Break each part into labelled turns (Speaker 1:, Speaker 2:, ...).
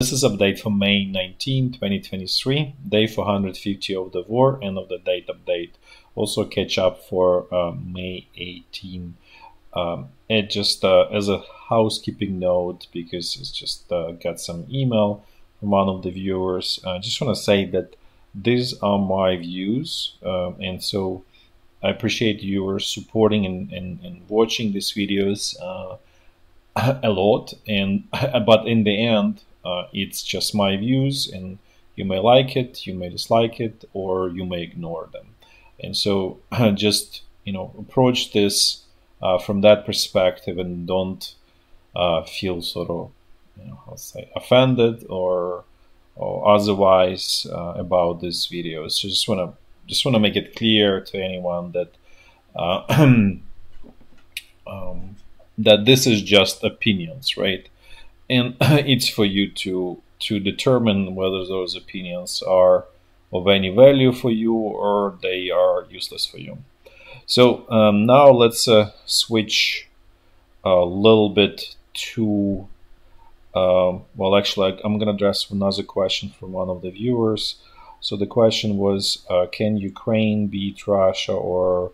Speaker 1: this is update for May 19, 2023, day 450 of the war, end of the date update. Also catch up for May 18. It just as a housekeeping note, because it's just got some email from one of the viewers. I just want to say that these are my views, and so I appreciate your supporting and watching these videos a lot. And but in the end, it's just my views, and you may like it, you may dislike it, or you may ignore them. And so just approach this from that perspective, and don't feel sort of let's say offended or otherwise about these videos. So just want to make it clear to anyone that that this is just opinions, right? And it's for you to determine whether those opinions are of any value for you or they are useless for you. So now let's switch a little bit to well, actually, I'm going to address another question from one of the viewers. So the question was, can Ukraine beat Russia, or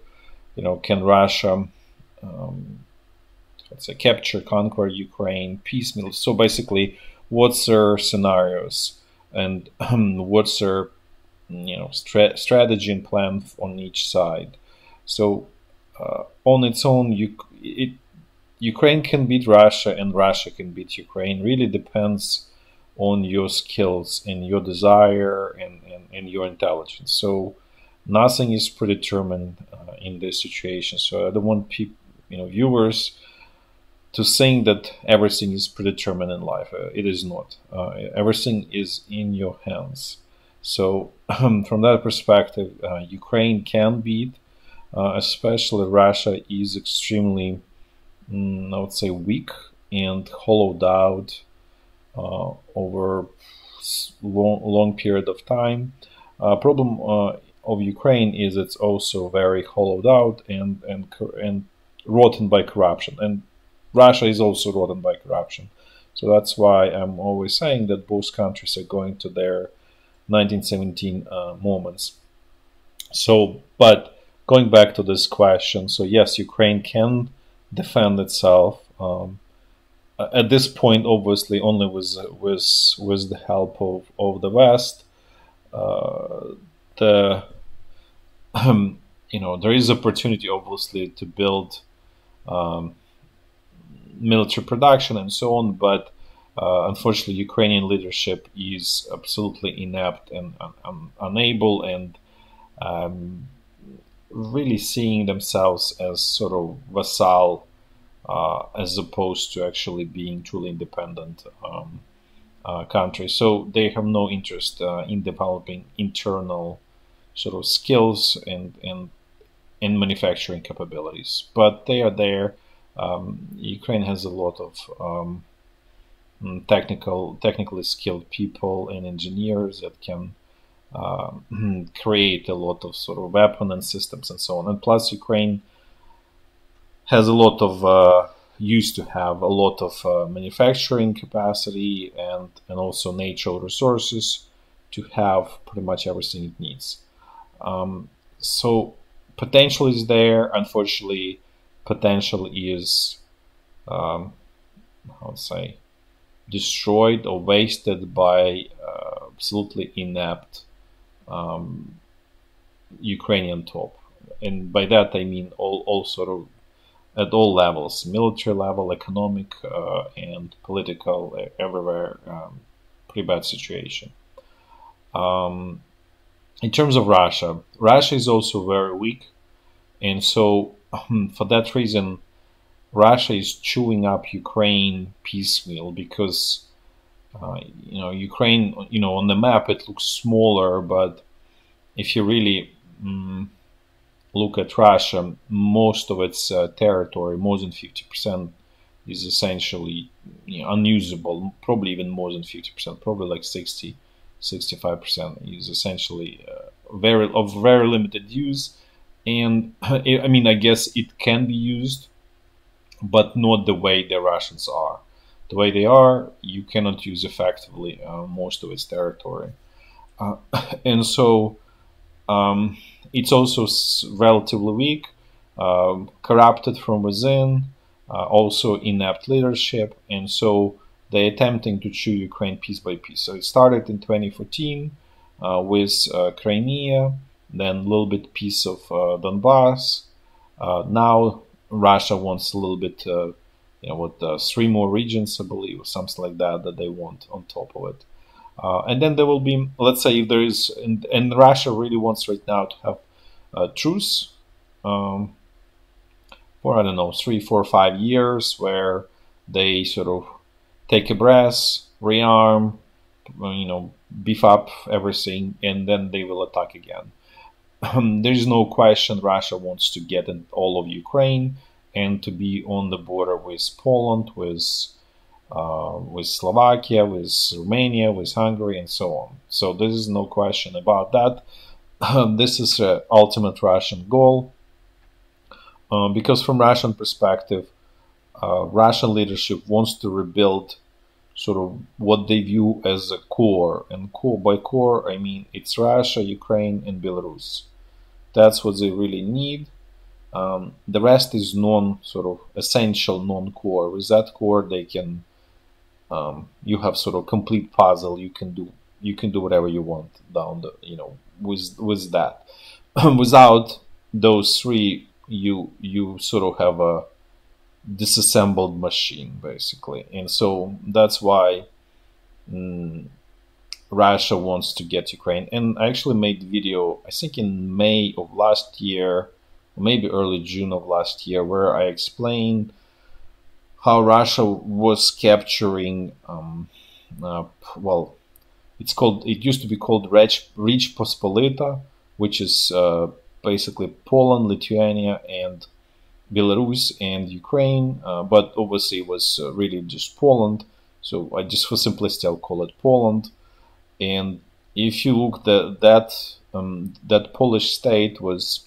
Speaker 1: can Russia let's say capture, conquer Ukraine piecemeal? So basically, what's their scenarios, and what's their strategy and plan on each side? So on its own, Ukraine can beat Russia and Russia can beat Ukraine. Really depends on your skills and your desire and your intelligence. So nothing is predetermined in this situation. So I don't want people, viewers, to think that everything is predetermined in life. It is not. Everything is in your hands. So from that perspective, Ukraine can beat, especially Russia is extremely, I would say, weak and hollowed out over long period of time. Problem of Ukraine is it's also very hollowed out and rotten by corruption, and Russia is also rotten by corruption. So that's why I'm always saying that both countries are going to their 1917 moments. So, but going back to this question, so yes, Ukraine can defend itself at this point, obviously only with the help of the West. There is opportunity, obviously, to build military production and so on, but unfortunately, Ukrainian leadership is absolutely inept and unable, and really seeing themselves as sort of vassal, as opposed to actually being truly independent country. So they have no interest in developing internal sort of skills and manufacturing capabilities, but they are there. Ukraine has a lot of technically skilled people and engineers that can create a lot of sort of weapon and systems and so on. And plus, Ukraine has a lot of used to have a lot of manufacturing capacity and also natural resources to have pretty much everything it needs. So potential is there. Unfortunately, potential is I would say destroyed or wasted by absolutely inept Ukrainian top, and by that I mean all sort of at all levels, military level, economic, and political, everywhere. Pretty bad situation. In terms of Russia, Russia is also very weak, and so for that reason, Russia is chewing up Ukraine piecemeal, because Ukraine, on the map it looks smaller, but if you really look at Russia, most of its territory, more than 50%, is essentially unusable. Probably even more than 50%, probably like 65% is essentially very limited use. And I guess it can be used, but not the way the Russians are. the way they are, you cannot use effectively most of its territory. Uh, and so um, it's also relatively weak, corrupted from within, also inept leadership, and so they're attempting to chew Ukraine piece by piece. So it started in 2014 with Crimea, then a little bit piece of Donbass. Now Russia wants a little bit, three more regions, I believe, or something like that, that they want on top of it. And then there will be, let's say, if there is, and Russia really wants right now to have a truce um, for, I don't know, 3, 4, 5 years, where they sort of take a breath, rearm, beef up everything, and then they will attack again. There's no question Russia wants to get in all of Ukraine and to be on the border with Poland, with Slovakia, with Romania, with Hungary, and so on. So there is no question about that. This is the ultimate Russian goal, because from Russian perspective, Russian leadership wants to rebuild sort of what they view as a core, and by core I mean it's Russia, Ukraine, and Belarus. That's what they really need. The rest is sort of essential non-core. With that core, they can you have sort of complete puzzle. You can do whatever you want down the with that. Without those three, you sort of have a disassembled machine basically, and so that's why Russia wants to get Ukraine. And I actually made a video, I think in May of last year, or maybe early June of last year, where I explained how Russia was capturing, it used to be called Rich Pospolita, which is basically Poland, Lithuania, and Belarus and Ukraine, but obviously it was really just Poland. So I just, for simplicity, I'll call it Poland. And if you look that Polish state was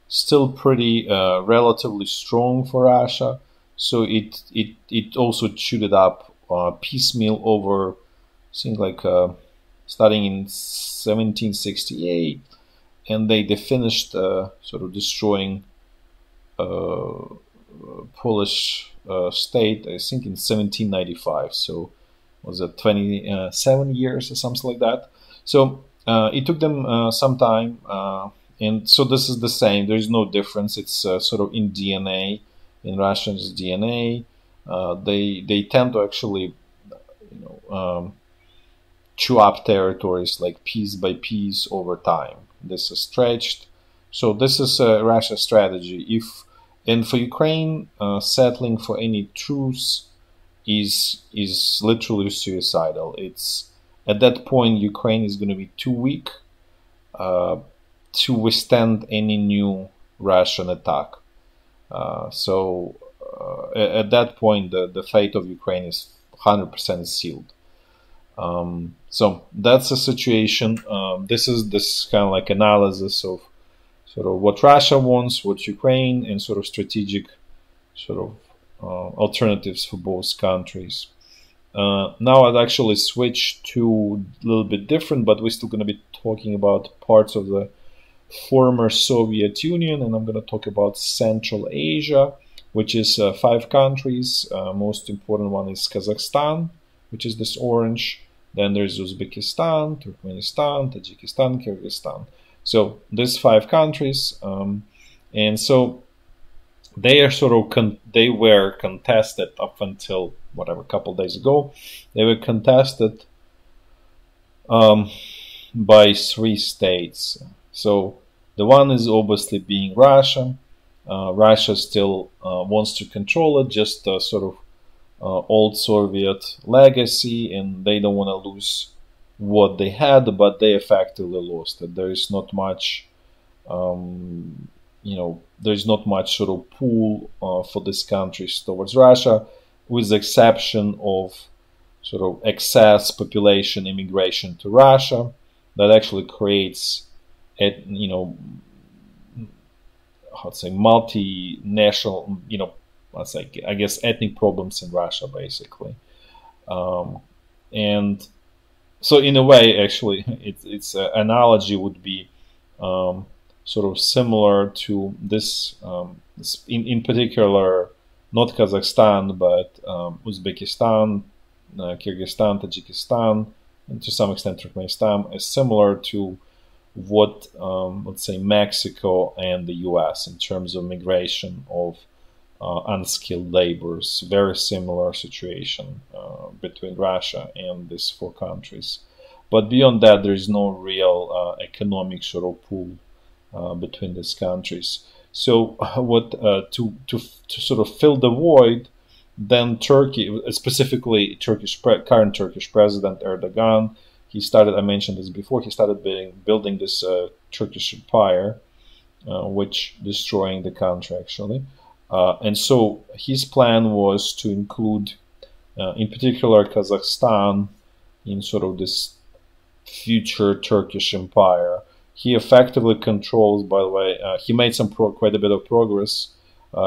Speaker 1: still pretty relatively strong for Russia, so it also chewed it up piecemeal over, I think, like starting in 1768, and they finished sort of destroying Polish state, I think, in 1795. So was it 27 years or something like that? So it took them some time, and so this is the same. There is no difference. It's sort of in DNA, in Russians' DNA. They tend to actually, chew up territories like piece by piece over time. This is stretched. So this is Russia's strategy. And for Ukraine, settling for any truce is literally suicidal. It's at that point Ukraine is going to be too weak to withstand any new Russian attack. So at that point, the fate of Ukraine is 100% sealed. So that's the situation. This is this kind of like analysis of sort of what Russia wants, what Ukraine, and sort of strategic sort of alternatives for both countries. Now I'd actually switch to a little bit different, but we're still going to be talking about parts of the former Soviet Union, and I'm going to talk about Central Asia, which is 5 countries. Most important one is Kazakhstan, which is this orange. Then there's Uzbekistan, Turkmenistan, Tajikistan, Kyrgyzstan. So these 5 countries, and so they are sort of they were contested up until whatever, a couple days ago. They were contested by 3 states. So the one is obviously being Russia. Russia still wants to control it, just sort of old Soviet legacy, and they don't want to lose what they had, but they effectively lost it. There is not much, there's not much sort of pull for these countries towards Russia, with the exception of sort of excess population immigration to Russia that actually creates how to say, multinational, let's say, I guess, ethnic problems in Russia, basically. And so, in a way, actually, its analogy would be sort of similar to this, in particular, not Kazakhstan, but Uzbekistan, Kyrgyzstan, Tajikistan, and to some extent Turkmenistan, is similar to what, let's say, Mexico and the US in terms of migration of unskilled laborers. Very similar situation between Russia and these four countries. But beyond that, there is no real economic sort of pool between these countries. So, what to sort of fill the void, then Turkey, specifically current Turkish President Erdogan, he started. I mentioned this before. He started building this Turkish empire, which destroying the country actually. And so his plan was to include, in particular, Kazakhstan in sort of this future Turkish empire. He effectively controls, by the way, he made quite a bit of progress.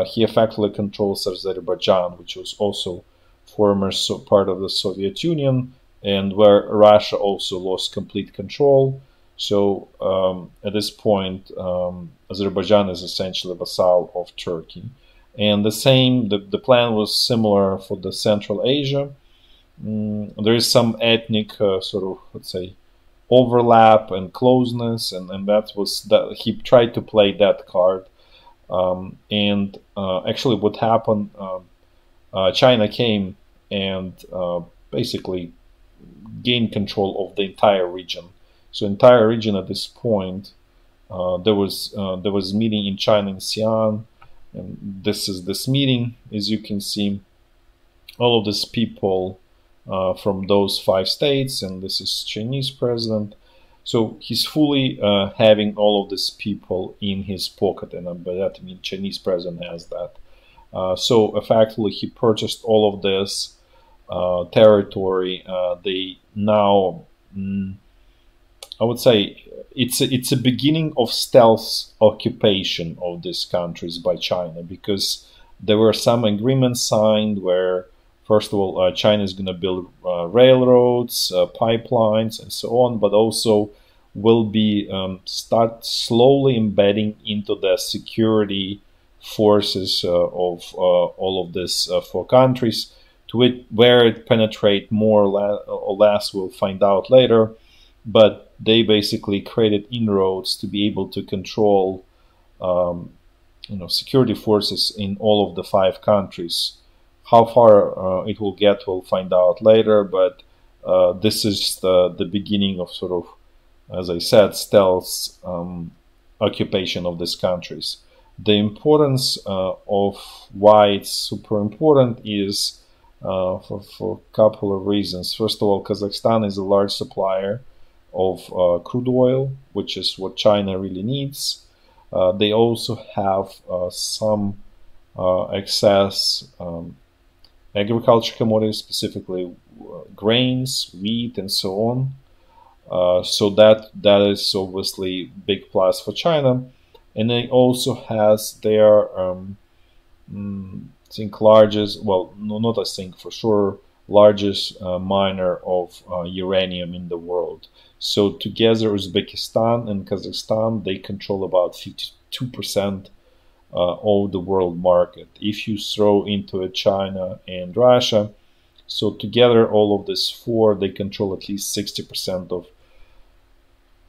Speaker 1: He effectively controls Azerbaijan, which was also former part of the Soviet Union, and where Russia also lost complete control. So at this point, Azerbaijan is essentially a vassal of Turkey. And the plan was similar for the Central Asia. There is some ethnic sort of, let's say, overlap and closeness, and that he tried to play that card. And actually, what happened? China came and basically gained control of the entire region. So, entire region at this point, there was meeting in China in Xi'an, and this is this meeting. As you can see, all of these people from those 5 states, and this is Chinese president. So he's fully having all of these people in his pocket, and by that I mean Chinese president has that. So effectively, he purchased all of this territory. They now, I would say, it's a beginning of stealth occupation of these countries by China, because there were some agreements signed where, first of all, China is going to build railroads, pipelines, and so on, but also will be start slowly embedding into the security forces of all of these 4 countries. To it, where it penetrate more or less, we'll find out later. But they basically created inroads to be able to control, security forces in all of the 5 countries. How far it will get, we'll find out later. But this is the beginning of sort of, as I said, stealth occupation of these countries. The importance of why it's super important is for a couple of reasons. First of all, Kazakhstan is a large supplier of crude oil, which is what China really needs. They also have some excess agriculture commodities, specifically grains, wheat, and so on. So that is obviously big plus for China. And they also has their, I think, largest, well, no, not I think for sure, largest miner of uranium in the world. So together, Uzbekistan and Kazakhstan, they control about 52% of the world market. If you throw into it China and Russia, so together all of these 4, they control at least 60%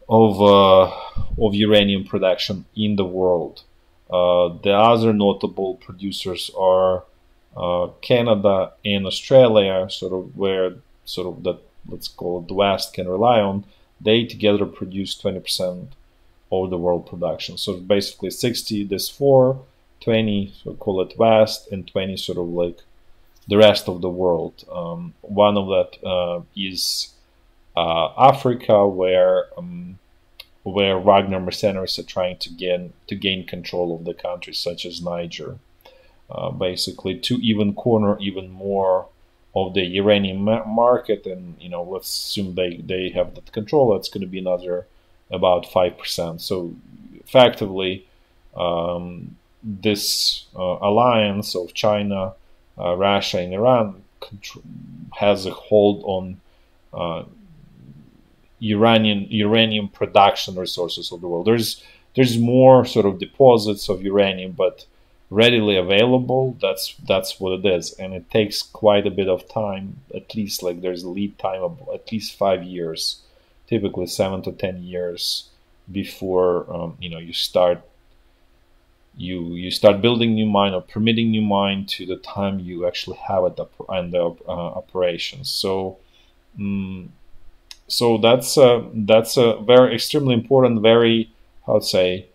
Speaker 1: of uranium production in the world. The other notable producers are Canada and Australia, sort of where sort of that, let's call it, the West can rely on. They together produce 20% of the world production. So basically 60, this 4, 20, so call it West, and 20 sort of like the rest of the world. One of that is Africa, where Wagner mercenaries are trying to gain control of the countries, such as Niger, basically to even corner even more of the uranium market. And let's assume they have that control. That's going to be another about 5%. So effectively, this alliance of China, Russia, and Iran has a hold on uranium production resources of the world. There's more sort of deposits of uranium, but readily available. That's what it is, and it takes quite a bit of time. At least like there's a lead time of at least 5 years, typically 7 to 10 years before you start building new mine or permitting new mine to the time you actually have it under operations. So that's a very extremely important, very, how to say,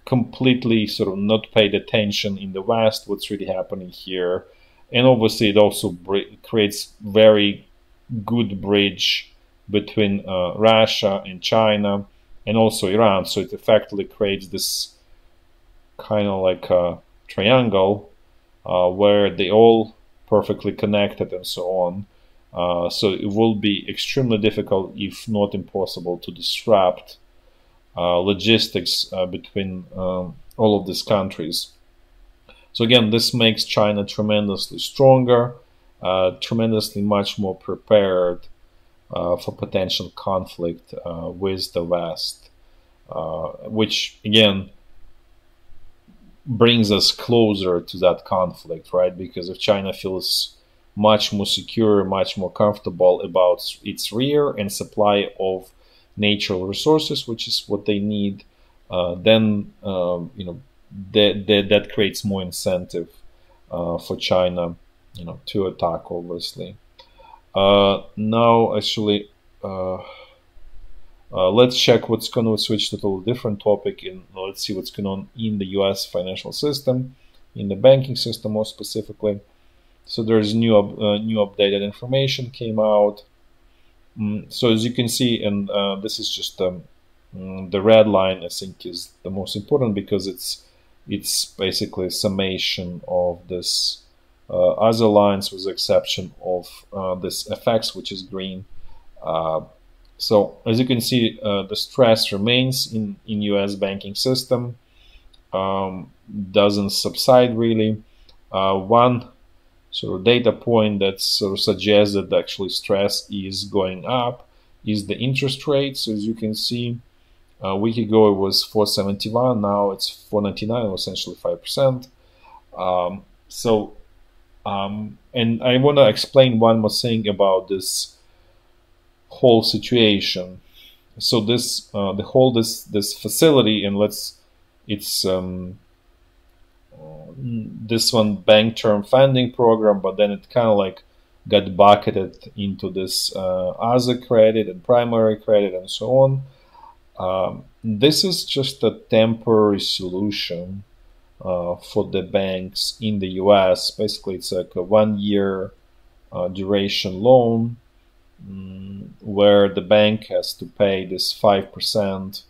Speaker 1: completely sort of not paid attention in the West what's really happening here, and obviously it also creates very good bridge between Russia and China and also Iran. So it effectively creates this kind of like a triangle where they all perfectly connected and so on. So it will be extremely difficult, if not impossible, to disrupt logistics between all of these countries. So again, this makes China tremendously stronger, tremendously much more prepared for potential conflict with the West, which again brings us closer to that conflict, right? Because if China feels much more secure, much more comfortable about its rear and supply of natural resources, which is what they need, then that creates more incentive for China, to attack, obviously. Now, actually, let's check what's going to switch to a totally different topic, and let's see what's going on in the U.S. financial system, in the banking system more specifically. So there's new updated information came out. So as you can see, and this is just the red line, I think, is the most important because it's basically a summation of this other lines, with the exception of this FX, which is green. So as you can see, the stress remains in U.S. banking system, doesn't subside really. One sort of data point that sort of suggests that actually stress is going up is the interest rate. So as you can see, a week ago it was 4.71, now it's 4.99, essentially 5%. And I want to explain one more thing about this whole situation. So this the whole this facility, and it's this one bank term funding program, but then it kind of like got bucketed into this other credit and primary credit and so on. This is just a temporary solution for the banks in the US. Basically, it's like a 1-year duration loan where the bank has to pay this 5%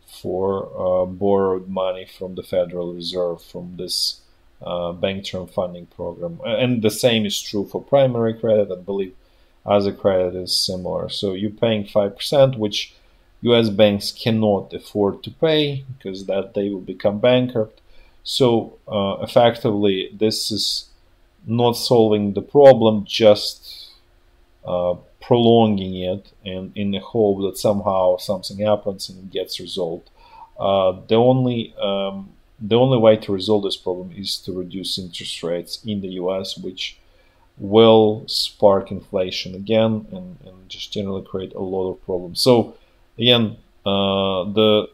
Speaker 1: for borrowed money from the Federal Reserve from this bank term funding program. And the same is true for primary credit. I believe other credit is similar. So you're paying 5%, which US banks cannot afford to pay because that they will become bankrupt. So effectively, this is not solving the problem, just prolonging it, and in the hope that somehow something happens and it gets resolved. The only way to resolve this problem is to reduce interest rates in the US, which will spark inflation again and just generally create a lot of problems. So again, the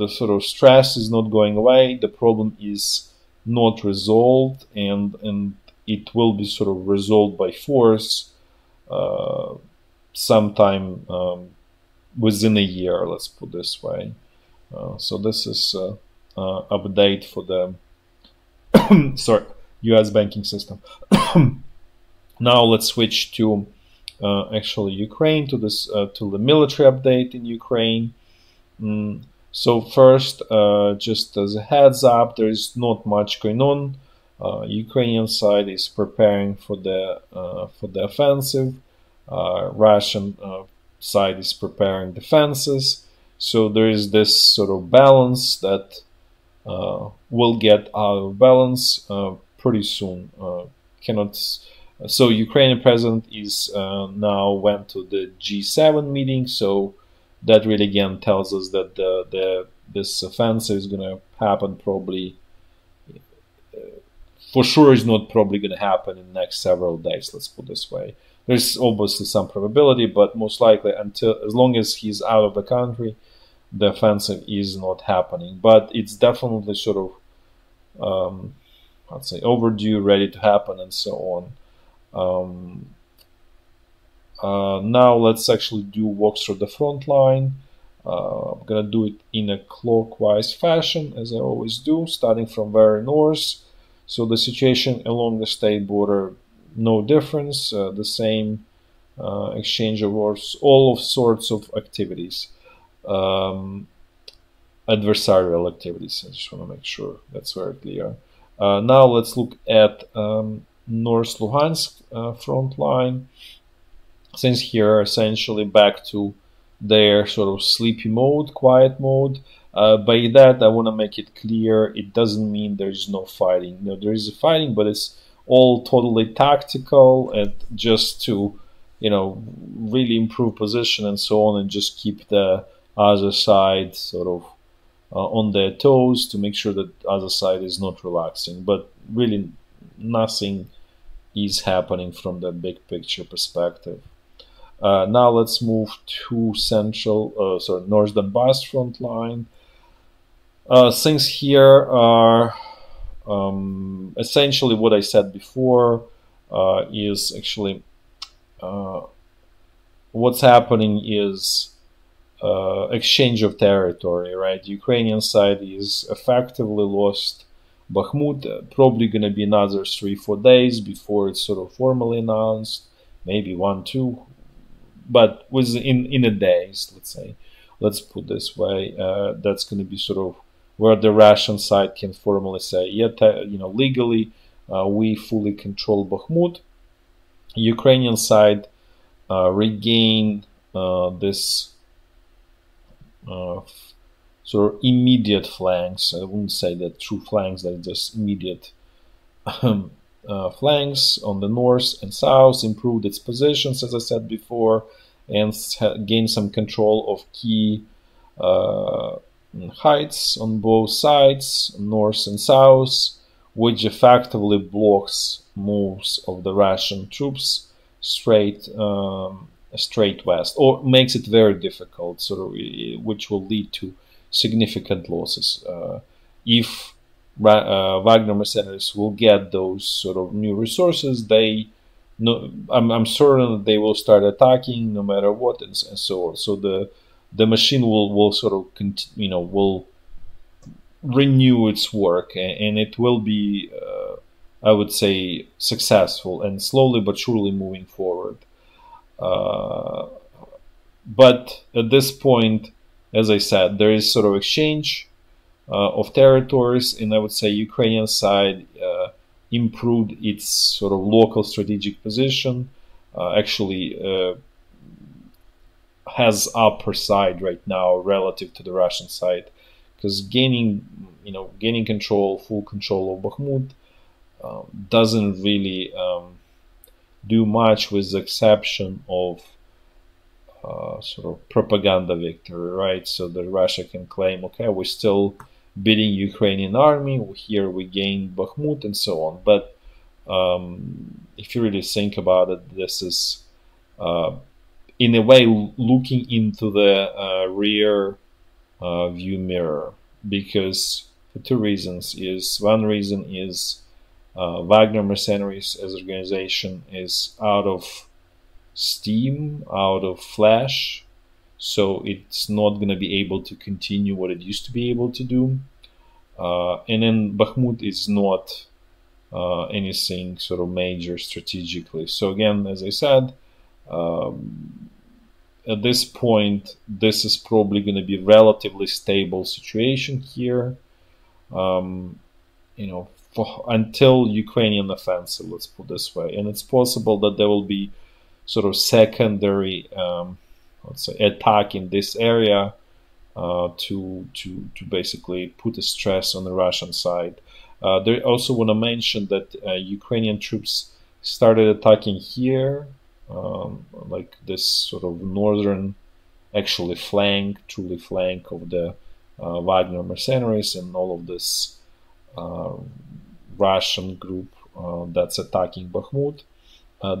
Speaker 1: sort of stress is not going away. The problem is not resolved, and it will be sort of resolved by force sometime within a year, let's put this way. So this is update for the US banking system. Now let's switch to actually Ukraine, to the military update in Ukraine. So first, just as a heads up, there is not much going on. Ukrainian side is preparing for the offensive. Russian side is preparing defenses. So there is this sort of balance that will get out of balance pretty soon. Cannot. So Ukrainian president is now went to the G7 meeting. So that really again tells us that this offensive is going to happen probably. For sure, is not probably going to happen in the next several days. Let's put it this way. There's obviously some probability, but most likely, until as long as he's out of the country, the offensive is not happening. But it's definitely sort of, I'd say, overdue, ready to happen, and so on. Now let's actually do walks through the front line. I'm gonna do it in a clockwise fashion, as I always do, starting from very north. So the situation along the state border, no difference, the same exchange of all sorts of activities, adversarial activities. I just want to make sure that's very clear. Now let's look at North Lugansk front line. Since here essentially back to their sort of sleepy mode, quiet mode. By that, I want to make it clear it doesn't mean there's no fighting. No, there is a fighting, but it's all totally tactical and just to, really improve position and so on, and just keep the other side sort of on their toes to make sure that the other side is not relaxing. But really, nothing is happening from the big picture perspective. Now let's move to North Donbass front line. Things here are essentially what I said before is actually what's happening is exchange of territory, right? The Ukrainian side is effectively lost Bahmut, probably going to be another 3-4 days before it's sort of formally announced, maybe 1-2, but in a days, let's say. Let's put this way, that's going to be sort of where the Russian side can formally say, legally, we fully control Bahmut. Ukrainian side regain this sort of immediate flanks. I wouldn't say that true flanks, they're just immediate flanks on the north and south, improved its positions, as I said before, and gained some control of key heights on both sides, north and south, which effectively blocks moves of the Russian troops straight west, or makes it very difficult, which will lead to significant losses. If Wagner mercenaries will get those sort of new resources, I'm certain that they will start attacking no matter what, and so on. So the machine will sort of will renew its work, and it will be, I would say, successful and slowly but surely moving forward. But at this point, as I said, there is sort of exchange of territories, and I would say Ukrainian side improved its sort of local strategic position, actually has upper side right now relative to the Russian side, because gaining full control of Bahmut doesn't really do much, with the exception of sort of propaganda victory, right? So that Russia can claim, okay, we're still beating Ukrainian army, here we gained Bahmut, and so on. But if you really think about it, this is in a way looking into the rear view mirror, because for two reasons. One reason is Wagner mercenaries as organization is out of steam, out of flash, so it's not going to be able to continue what it used to be able to do. And then Bahmut is not anything sort of major strategically. So again, as I said, at this point, this is probably going to be a relatively stable situation here, until Ukrainian offensive, let's put it this way. And it's possible that there will be sort of secondary, let's say, attack in this area to basically put a stress on the Russian side. They also want to mention that Ukrainian troops started attacking here, like this sort of northern, actually truly flank of the Wagner mercenaries and all of this uh, Russian group that's attacking Bahmut.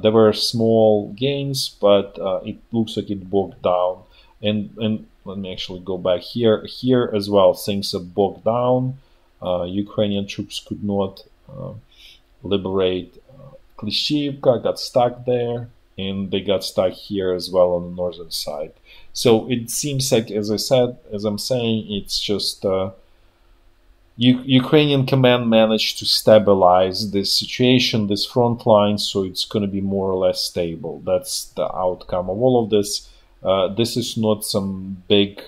Speaker 1: There were small gains, but it looks like it bogged down. And let me actually go back here. Here as well, things are bogged down. Ukrainian troops could not liberate Klishivka, got stuck there, and they got stuck here as well on the northern side. So it seems like, as I said, as I'm saying, it's just Ukrainian command managed to stabilize this situation, this front line, so it's going to be more or less stable. That's the outcome of all of this. This is not some big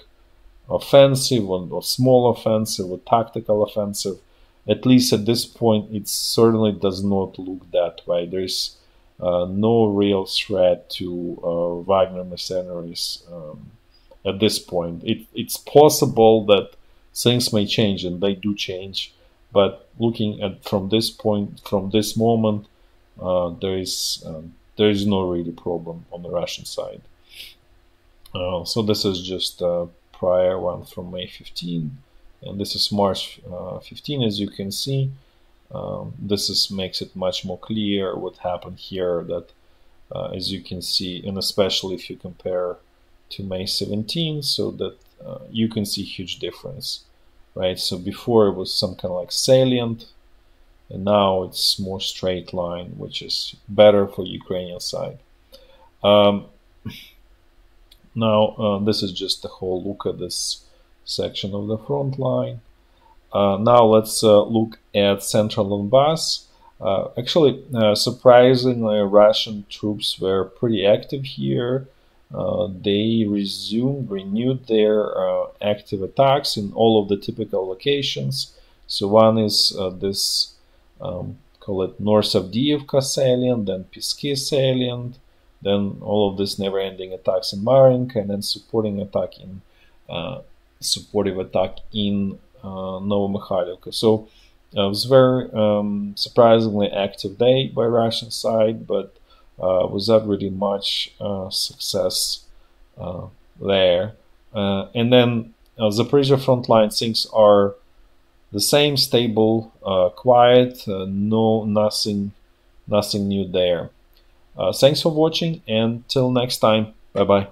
Speaker 1: offensive or small offensive or tactical offensive. At least at this point, it certainly does not look that way. There's no real threat to Wagner mercenaries at this point. It's possible that things may change, and they do change. But looking at from this point, from this moment, there is no really problem on the Russian side. So this is just a prior one from May 15, and this is March 15. As you can see, this makes it much more clear what happened here. That as you can see, and especially if you compare to May 17, so that you can see huge difference, right? So before it was some kind of like salient, and now it's more straight line, which is better for Ukrainian side. Now this is just a whole look at this section of the front line. Now let's look at central Donbass. Actually, surprisingly, Russian troops were pretty active here. They renewed their active attacks in all of the typical locations. So one is this, call it North Avdiivka salient, then Piski salient, then all of this never-ending attacks in Marinka, and then supportive attack in Novomykhailivka. So it was very surprisingly active day by Russian side, but without really much success there. And then Zaporizhya front line, things are the same, stable, quiet, nothing new there. Thanks for watching, and till next time, bye bye.